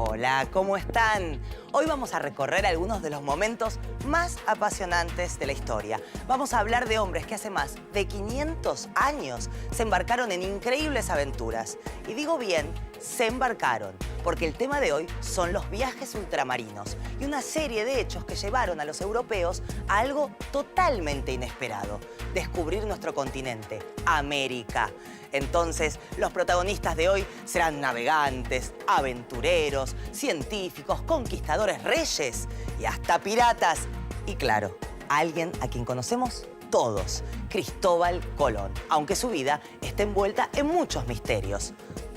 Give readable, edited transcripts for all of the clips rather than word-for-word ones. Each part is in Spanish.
Hola, ¿cómo están? Hoy vamos a recorrer algunos de los momentos más apasionantes de la historia. Vamos a hablar de hombres que hace más de 500 años se embarcaron en increíbles aventuras. Y digo bien, se embarcaron, porque el tema de hoy son los viajes ultramarinos y una serie de hechos que llevaron a los europeos a algo totalmente inesperado: descubrir nuestro continente, América. Entonces, los protagonistas de hoy serán navegantes, aventureros, científicos, conquistadores, reyes y hasta piratas. Y claro, alguien a quien conocemos todos, Cristóbal Colón, aunque su vida está envuelta en muchos misterios.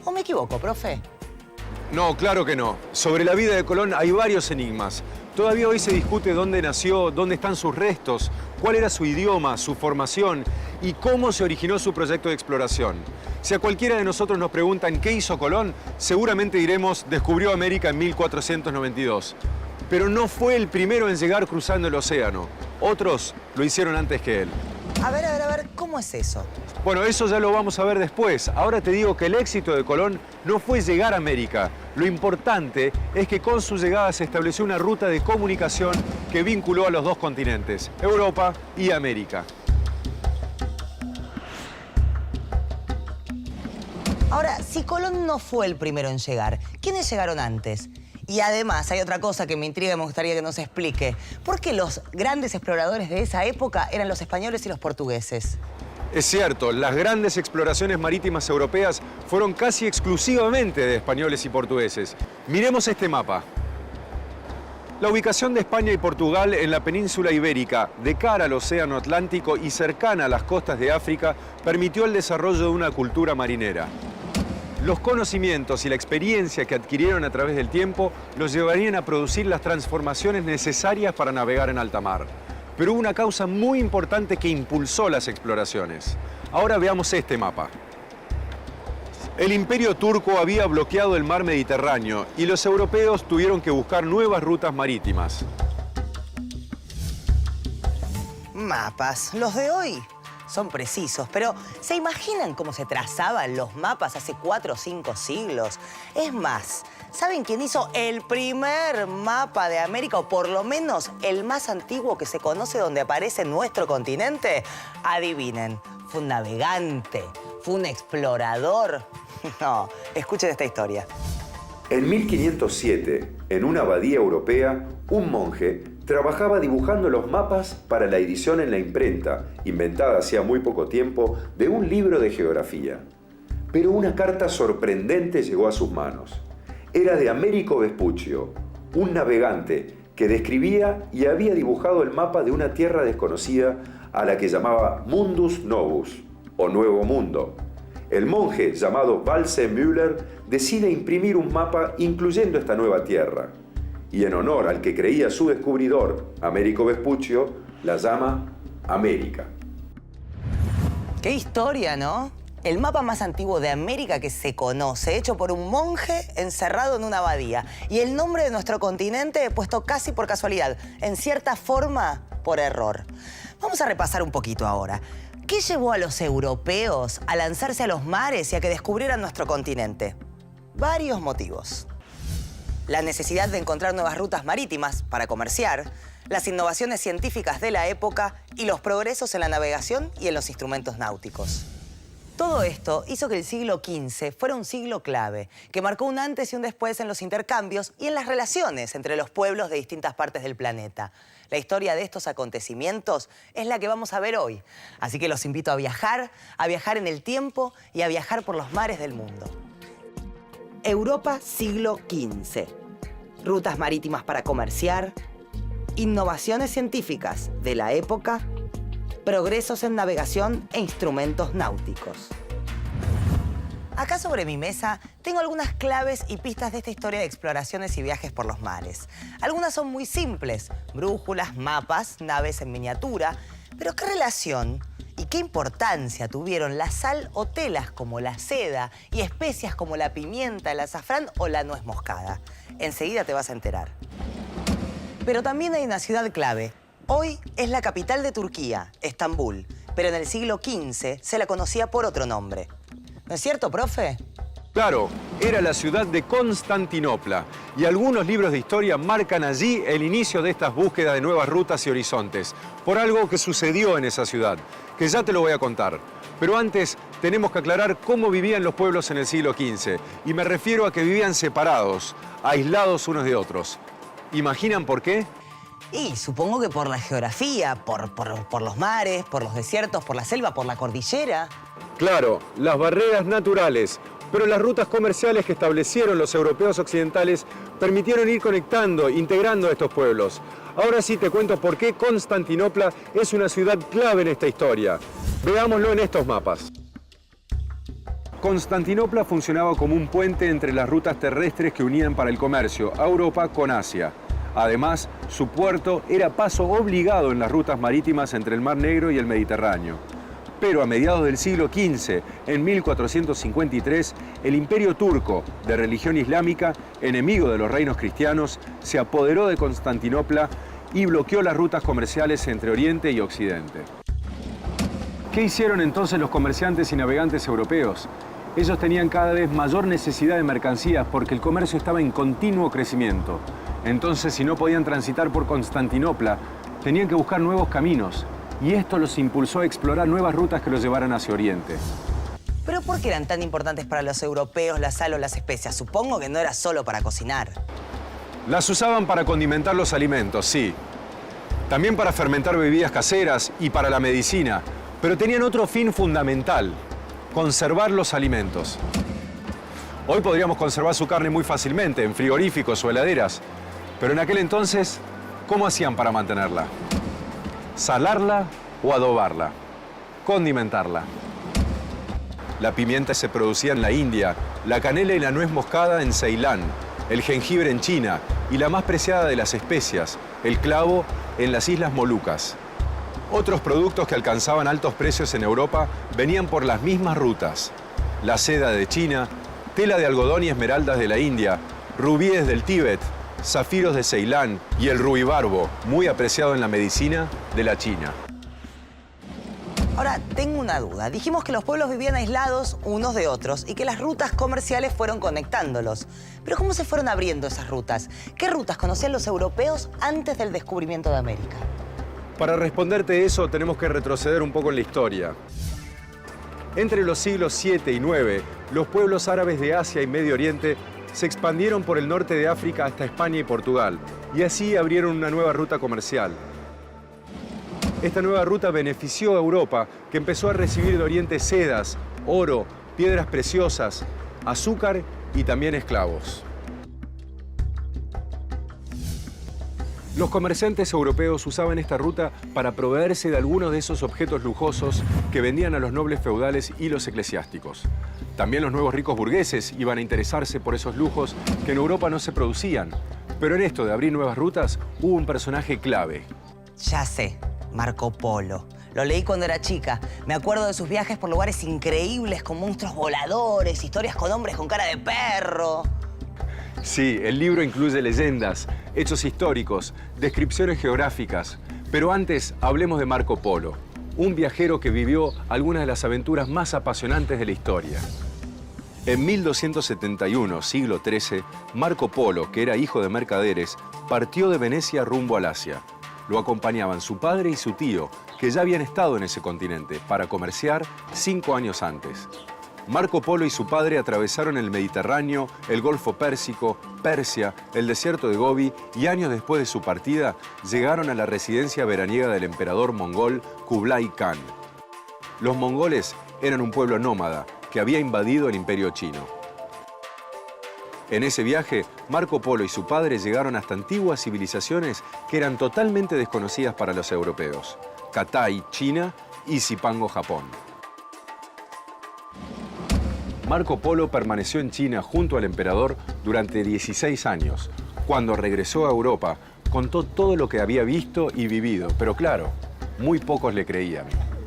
¿O me equivoco, profe? No, claro que no. Sobre la vida de Colón hay varios enigmas. Todavía hoy se discute dónde nació, dónde están sus restos, cuál era su idioma, su formación y cómo se originó su proyecto de exploración. Si a cualquiera de nosotros nos preguntan qué hizo Colón, seguramente diremos descubrió América en 1492. Pero no fue el primero en llegar cruzando el océano. Otros lo hicieron antes que él. A ver, ¿cómo es eso? Bueno, eso ya lo vamos a ver después. Ahora te digo que el éxito de Colón no fue llegar a América. Lo importante es que con su llegada se estableció una ruta de comunicación que vinculó a los dos continentes, Europa y América. Ahora, si Colón no fue el primero en llegar, ¿quiénes llegaron antes? Y además, hay otra cosa que me intriga y me gustaría que nos explique. ¿Por qué los grandes exploradores de esa época eran los españoles y los portugueses? Es cierto, las grandes exploraciones marítimas europeas fueron casi exclusivamente de españoles y portugueses. Miremos este mapa. La ubicación de España y Portugal en la península ibérica, de cara al océano Atlántico y cercana a las costas de África, permitió el desarrollo de una cultura marinera. Los conocimientos y la experiencia que adquirieron a través del tiempo los llevarían a producir las transformaciones necesarias para navegar en alta mar. Pero hubo una causa muy importante que impulsó las exploraciones. Ahora veamos este mapa. El Imperio Turco había bloqueado el mar Mediterráneo y los europeos tuvieron que buscar nuevas rutas marítimas. Mapas, los de hoy son precisos, pero ¿se imaginan cómo se trazaban los mapas hace 4 o 5 siglos? Es más, ¿saben quién hizo el primer mapa de América, o por lo menos el más antiguo que se conoce donde aparece nuestro continente? Adivinen, fue un navegante, fue un explorador. No, escuchen esta historia. En 1507, en una abadía europea, un monje trabajaba dibujando los mapas para la edición en la imprenta, inventada hacía muy poco tiempo, de un libro de geografía. Pero una carta sorprendente llegó a sus manos. Era de Américo Vespuccio, un navegante que describía y había dibujado el mapa de una tierra desconocida a la que llamaba Mundus Novus, o Nuevo Mundo. El monje, llamado Waldseemüller, decide imprimir un mapa incluyendo esta nueva tierra. Y en honor al que creía su descubridor, Américo Vespuccio, la llama América. ¡Qué historia!, ¿no? El mapa más antiguo de América que se conoce, hecho por un monje encerrado en una abadía. Y el nombre de nuestro continente puesto casi por casualidad, en cierta forma, por error. Vamos a repasar un poquito ahora. ¿Qué llevó a los europeos a lanzarse a los mares y a que descubrieran nuestro continente? Varios motivos. La necesidad de encontrar nuevas rutas marítimas para comerciar, las innovaciones científicas de la época y los progresos en la navegación y en los instrumentos náuticos. Todo esto hizo que el siglo XV fuera un siglo clave, que marcó un antes y un después en los intercambios y en las relaciones entre los pueblos de distintas partes del planeta. La historia de estos acontecimientos es la que vamos a ver hoy. Así que los invito a viajar en el tiempo y a viajar por los mares del mundo. Europa, siglo XV. Rutas marítimas para comerciar, innovaciones científicas de la época, progresos en navegación e instrumentos náuticos. Acá sobre mi mesa tengo algunas claves y pistas de esta historia de exploraciones y viajes por los mares. Algunas son muy simples: brújulas, mapas, naves en miniatura. Pero ¿qué relación y qué importancia tuvieron la sal o telas como la seda y especias como la pimienta, el azafrán o la nuez moscada? Enseguida te vas a enterar. Pero también hay una ciudad clave. Hoy es la capital de Turquía, Estambul, pero en el siglo XV se la conocía por otro nombre. ¿No es cierto, profe? Claro, era la ciudad de Constantinopla. Y algunos libros de historia marcan allí el inicio de estas búsquedas de nuevas rutas y horizontes, por algo que sucedió en esa ciudad, que ya te lo voy a contar. Pero antes tenemos que aclarar cómo vivían los pueblos en el siglo XV. Y me refiero a que vivían separados, aislados unos de otros. ¿Imaginan por qué? Y supongo que por la geografía, por los mares, por los desiertos, por la selva, por la cordillera. Claro, las barreras naturales, pero las rutas comerciales que establecieron los europeos occidentales permitieron ir conectando, integrando a estos pueblos. Ahora sí te cuento por qué Constantinopla es una ciudad clave en esta historia. Veámoslo en estos mapas. Constantinopla funcionaba como un puente entre las rutas terrestres que unían para el comercio a Europa con Asia. Además, su puerto era paso obligado en las rutas marítimas entre el Mar Negro y el Mediterráneo. Pero a mediados del siglo XV, en 1453, el Imperio Turco, de religión islámica, enemigo de los reinos cristianos, se apoderó de Constantinopla y bloqueó las rutas comerciales entre Oriente y Occidente. ¿Qué hicieron entonces los comerciantes y navegantes europeos? Ellos tenían cada vez mayor necesidad de mercancías porque el comercio estaba en continuo crecimiento. Entonces, si no podían transitar por Constantinopla, tenían que buscar nuevos caminos. Y esto los impulsó a explorar nuevas rutas que los llevaran hacia Oriente. ¿Pero por qué eran tan importantes para los europeos la sal o las especias? Supongo que no era solo para cocinar. Las usaban para condimentar los alimentos, sí. También para fermentar bebidas caseras y para la medicina. Pero tenían otro fin fundamental: conservar los alimentos. Hoy podríamos conservar su carne muy fácilmente en frigoríficos o heladeras. Pero en aquel entonces, ¿cómo hacían para mantenerla? Salarla o adobarla. Condimentarla. La pimienta se producía en la India, la canela y la nuez moscada en Ceilán, el jengibre en China y la más preciada de las especias, el clavo, en las Islas Molucas. Otros productos que alcanzaban altos precios en Europa venían por las mismas rutas: la seda de China, tela de algodón y esmeraldas de la India, rubíes del Tíbet, zafiros de Ceilán y el ruibarbo, muy apreciado en la medicina, de la China. Ahora, tengo una duda. Dijimos que los pueblos vivían aislados unos de otros y que las rutas comerciales fueron conectándolos. Pero ¿cómo se fueron abriendo esas rutas? ¿Qué rutas conocían los europeos antes del descubrimiento de América? Para responderte eso, tenemos que retroceder un poco en la historia. Entre los siglos 7 y 9, los pueblos árabes de Asia y Medio Oriente se expandieron por el norte de África hasta España y Portugal, y así abrieron una nueva ruta comercial. Esta nueva ruta benefició a Europa, que empezó a recibir de Oriente sedas, oro, piedras preciosas, azúcar y también esclavos. Los comerciantes europeos usaban esta ruta para proveerse de algunos de esos objetos lujosos que vendían a los nobles feudales y los eclesiásticos. También los nuevos ricos burgueses iban a interesarse por esos lujos que en Europa no se producían. Pero en esto de abrir nuevas rutas hubo un personaje clave. Ya sé, Marco Polo. Lo leí cuando era chica. Me acuerdo de sus viajes por lugares increíbles con monstruos voladores, historias con hombres con cara de perro. Sí, el libro incluye leyendas, hechos históricos, descripciones geográficas. Pero antes hablemos de Marco Polo, un viajero que vivió algunas de las aventuras más apasionantes de la historia. En 1271, siglo XIII, Marco Polo, que era hijo de mercaderes, partió de Venecia rumbo al Asia. Lo acompañaban su padre y su tío, que ya habían estado en ese continente para comerciar 5 años antes. Marco Polo y su padre atravesaron el Mediterráneo, el Golfo Pérsico, Persia, el desierto de Gobi y años después de su partida llegaron a la residencia veraniega del emperador mongol Kublai Khan. Los mongoles eran un pueblo nómada que había invadido el imperio chino. En ese viaje, Marco Polo y su padre llegaron hasta antiguas civilizaciones que eran totalmente desconocidas para los europeos: Katai, China, y Zipango, Japón. Marco Polo permaneció en China junto al emperador durante 16 años. Cuando regresó a Europa, contó todo lo que había visto y vivido, pero claro, muy pocos le creían.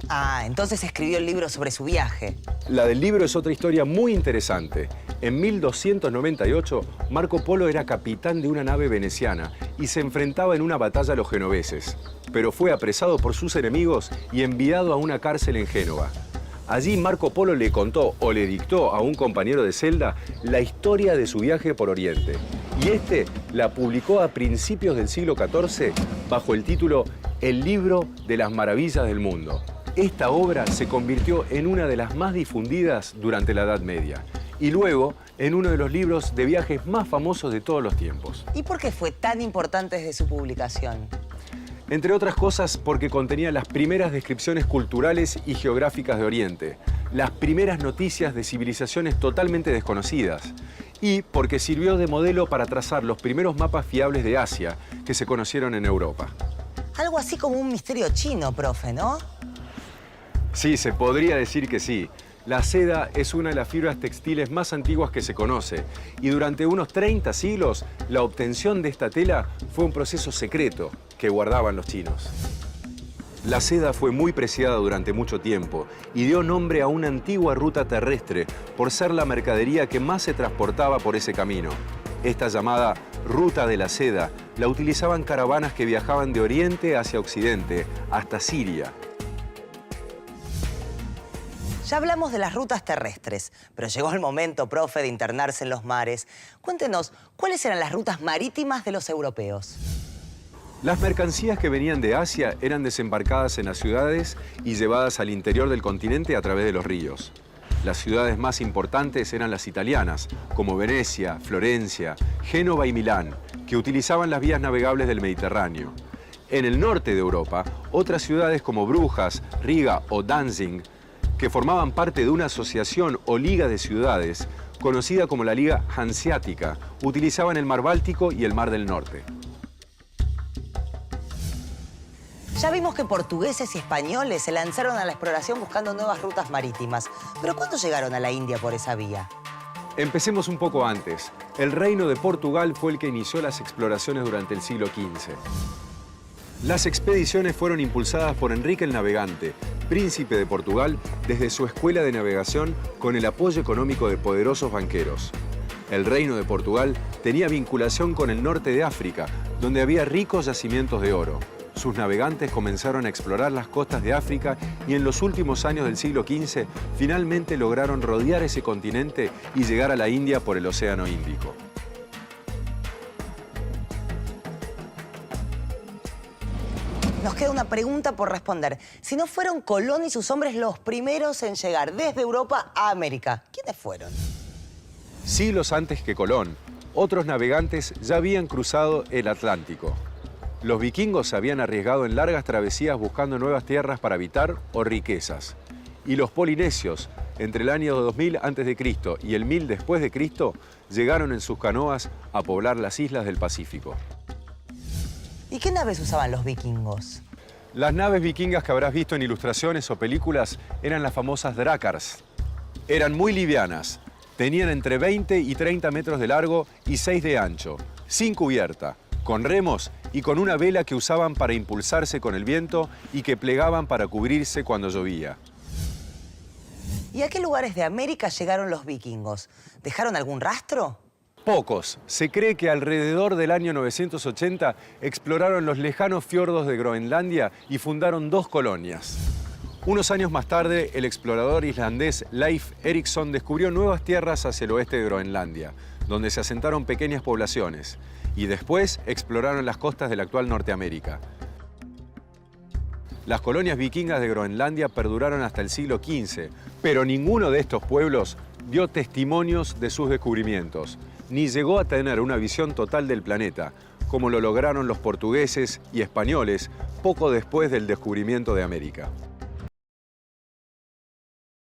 Ah, entonces escribió el libro sobre su viaje. La del libro es otra historia muy interesante. En 1298, Marco Polo era capitán de una nave veneciana y se enfrentaba en una batalla a los genoveses, pero fue apresado por sus enemigos y enviado a una cárcel en Génova. Allí Marco Polo le contó o le dictó a un compañero de celda la historia de su viaje por Oriente. Y este la publicó a principios del siglo XIV bajo el título El libro de las maravillas del mundo. Esta obra se convirtió en una de las más difundidas durante la Edad Media y luego en uno de los libros de viajes más famosos de todos los tiempos. ¿Y por qué fue tan importante desde su publicación? Entre otras cosas porque contenía las primeras descripciones culturales y geográficas de Oriente, las primeras noticias de civilizaciones totalmente desconocidas y porque sirvió de modelo para trazar los primeros mapas fiables de Asia que se conocieron en Europa. Algo así como un misterio chino, profe, ¿no? Sí, se podría decir que sí. La seda es una de las fibras textiles más antiguas que se conoce y durante unos 30 siglos la obtención de esta tela fue un proceso secreto que guardaban los chinos. La seda fue muy preciada durante mucho tiempo y dio nombre a una antigua ruta terrestre por ser la mercadería que más se transportaba por ese camino. Esta llamada Ruta de la Seda la utilizaban caravanas que viajaban de Oriente hacia Occidente, hasta Siria. Ya hablamos de las rutas terrestres, pero llegó el momento, profe, de internarse en los mares. Cuéntenos, ¿cuáles eran las rutas marítimas de los europeos? Las mercancías que venían de Asia eran desembarcadas en las ciudades y llevadas al interior del continente a través de los ríos. Las ciudades más importantes eran las italianas, como Venecia, Florencia, Génova y Milán, que utilizaban las vías navegables del Mediterráneo. En el norte de Europa, otras ciudades como Brujas, Riga o Danzig, que formaban parte de una asociación o liga de ciudades, conocida como la Liga Hanseática, utilizaban el mar Báltico y el mar del Norte. Ya vimos que portugueses y españoles se lanzaron a la exploración buscando nuevas rutas marítimas. ¿Pero cuándo llegaron a la India por esa vía? Empecemos un poco antes. El Reino de Portugal fue el que inició las exploraciones durante el siglo XV. Las expediciones fueron impulsadas por Enrique el Navegante, príncipe de Portugal, desde su escuela de navegación con el apoyo económico de poderosos banqueros. El Reino de Portugal tenía vinculación con el norte de África, donde había ricos yacimientos de oro. Sus navegantes comenzaron a explorar las costas de África y en los últimos años del siglo XV finalmente lograron rodear ese continente y llegar a la India por el Océano Índico. Nos queda una pregunta por responder. Si no fueron Colón y sus hombres los primeros en llegar desde Europa a América, ¿quiénes fueron? Siglos antes que Colón, otros navegantes ya habían cruzado el Atlántico. Los vikingos se habían arriesgado en largas travesías buscando nuevas tierras para habitar o riquezas. Y los polinesios, entre el año 2000 a.C. y el 1000 después de Cristo, llegaron en sus canoas a poblar las islas del Pacífico. ¿Y qué naves usaban los vikingos? Las naves vikingas que habrás visto en ilustraciones o películas eran las famosas drácars. Eran muy livianas, tenían entre 20 y 30 metros de largo y 6 de ancho, sin cubierta, con remos y con una vela que usaban para impulsarse con el viento y que plegaban para cubrirse cuando llovía. ¿Y a qué lugares de América llegaron los vikingos? ¿Dejaron algún rastro? Pocos. Se cree que alrededor del año 980 exploraron los lejanos fiordos de Groenlandia y fundaron 2 colonias. Unos años más tarde, el explorador islandés Leif Erikson descubrió nuevas tierras hacia el oeste de Groenlandia, donde se asentaron pequeñas poblaciones, y después exploraron las costas de la actual Norteamérica. Las colonias vikingas de Groenlandia perduraron hasta el siglo XV, pero ninguno de estos pueblos dio testimonios de sus descubrimientos, ni llegó a tener una visión total del planeta, como lo lograron los portugueses y españoles poco después del descubrimiento de América.